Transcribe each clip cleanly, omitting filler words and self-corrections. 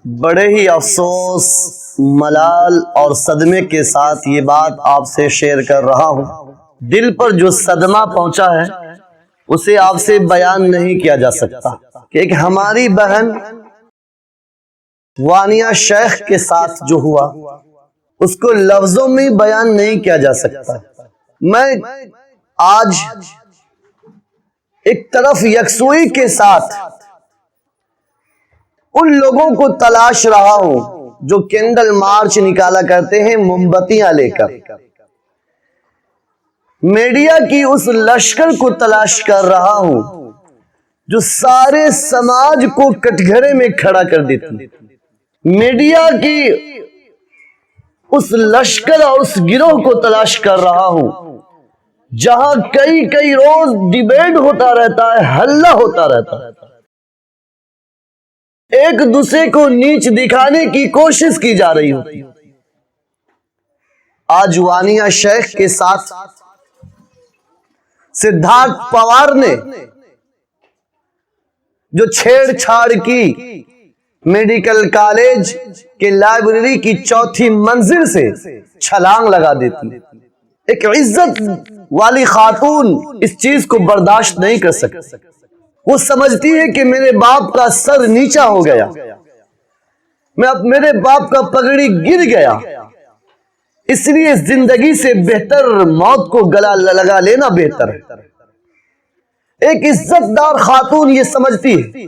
بڑے ہی افسوس، ملال اور صدمے کے ساتھ یہ بات آپ سے شیئر کر رہا ہوں۔ دل پر جو صدمہ پہنچا ہے اسے آپ سے بیان نہیں کیا جا سکتا کہ ایک ہماری بہن وانیہ شیخ کے ساتھ جو ہوا اس کو لفظوں میں بیان نہیں کیا جا سکتا۔ میں آج ایک طرف یکسوئی کے ساتھ ان لوگوں کو تلاش رہا ہوں جو کینڈل مارچ نکالا کرتے ہیں موم بتیاں لے کر، میڈیا کی اس لشکر کو تلاش کر رہا ہوں جو سارے سماج کو کٹگھرے میں کھڑا کر دیتی۔ میڈیا کی اس لشکر اور اس گروہ کو تلاش کر رہا ہوں جہاں کئی روز ڈیبیٹ ہوتا رہتا ہے، ہلہ ہوتا رہتا ہے، ایک دوسرے کو نیچ دکھانے کی کوشش کی جا رہی ہوتی۔ آج وانیہ شیخ کے ساتھ سدھارتھ پوار نے جو چھیڑ چھاڑ کی، میڈیکل کالج کے لائبریری کی چوتھی منزل سے چھلانگ لگا دیتی، ایک عزت والی خاتون اس چیز کو برداشت نہیں کر سکتی۔ وہ سمجھتی ہے کہ میرے باپ کا سر نیچا ہو گیا، میرے باپ کا پگڑی گر گیا، اس لیے زندگی سے بہتر موت کو گلا لگا لینا بہتر ہے۔ ایک عزت دار خاتون یہ سمجھتی ہے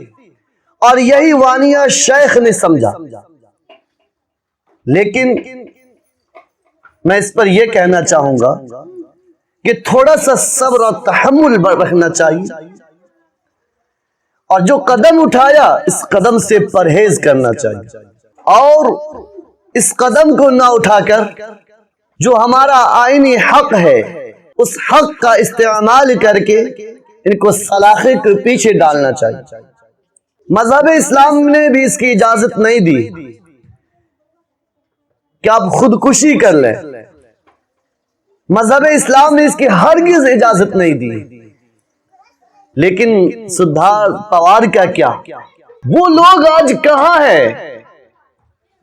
اور یہی وانیہ شیخ نے سمجھا۔ لیکن میں اس پر یہ کہنا چاہوں گا کہ تھوڑا سا صبر اور تحمل رکھنا چاہیے، اور جو قدم اٹھایا اس قدم سے پرہیز کرنا چاہیے، اور اس قدم کو نہ اٹھا کر جو ہمارا آئینی حق ہے اس حق کا استعمال کر کے ان کو سلاخے کے پیچھے ڈالنا چاہیے۔ مذہب اسلام نے بھی اس کی اجازت نہیں دی کہ آپ خودکشی کر لیں، مذہب اسلام نے اس کی ہرگز اجازت نہیں دی۔ لیکن سدھارتھ پوار کا کیا؟ وہ لوگ آج کہاں ہیں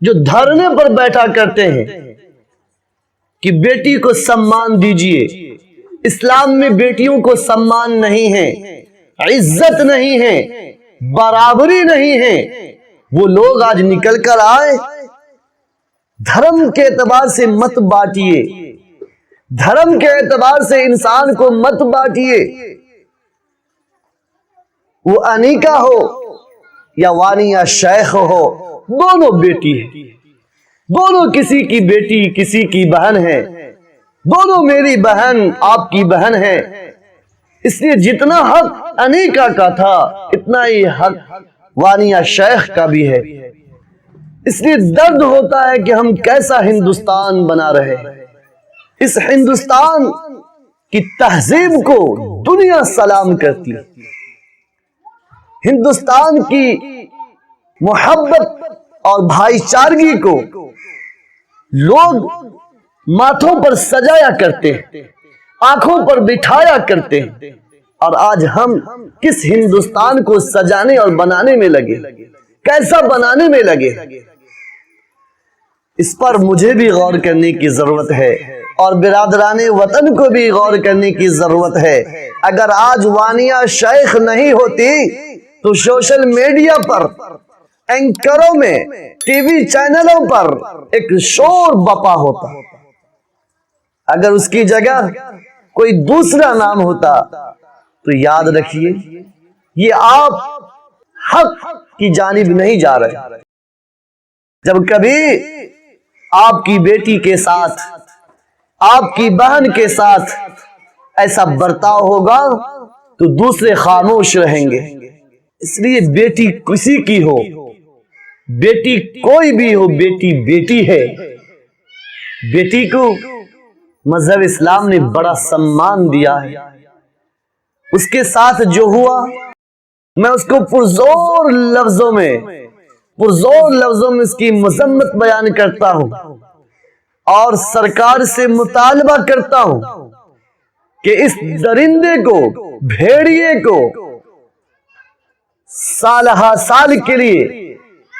جو دھرنے پر بیٹھا کرتے ہیں کہ بیٹی کو سمان دیجئے، اسلام میں بیٹیوں کو سمان نہیں ہے، عزت نہیں ہے، برابری نہیں ہے۔ وہ لوگ آج نکل کر آئے، دھرم کے اعتبار سے مت بانٹیے، دھرم کے اعتبار سے انسان کو مت بانٹیے۔ وہ انیکا ہو یا وانیہ شیخ ہو، دونوں بیٹی ہیں، دونوں کسی کی بیٹی کسی کی بہن ہے، دونوں میری بہن آپ کی بہن ہے۔ اس لیے جتنا حق انیکا کا تھا اتنا ہی حق وانیہ شیخ کا بھی ہے۔ اس لیے درد ہوتا ہے کہ ہم کیسا ہندوستان بنا رہے ہیں۔ اس ہندوستان کی تہذیب کو دنیا سلام کرتی، ہندوستان کی محبت اور بھائی چارگی کو لوگ ماتھوں پر سجایا کرتے ہیں، آنکھوں پر بٹھایا کرتے ہیں، اور آج ہم کس ہندوستان کو سجانے اور بنانے میں لگے، کیسا بنانے میں لگے۔ اس پر مجھے بھی غور کرنے کی ضرورت ہے اور برادران وطن کو بھی غور کرنے کی ضرورت ہے۔ اگر آج وانیہ شیخ نہیں ہوتی تو سوشل میڈیا پر، اینکروں میں، ٹی وی چینلوں پر ایک شور بپا ہوتا۔ اگر اس کی جگہ کوئی دوسرا نام ہوتا تو یاد رکھیے یہ آپ حق کی جانب نہیں جا رہے۔ جب کبھی آپ کی بیٹی کے ساتھ، آپ کی بہن کے ساتھ ایسا برتاؤ ہوگا تو دوسرے خاموش رہیں گے۔ اس لیے بیٹی کسی کی ہو، بیٹی کوئی بھی ہو، بیٹی بیٹی ہے۔ بیٹی کو مذہب اسلام نے بڑا سمان دیا ہے۔ اس کے ساتھ جو ہوا میں اس کو پرزور لفظوں میں اس کی مذمت بیان کرتا ہوں، اور سرکار سے مطالبہ کرتا ہوں کہ اس درندے کو، بھیڑیے کو سالہ سال کے لیے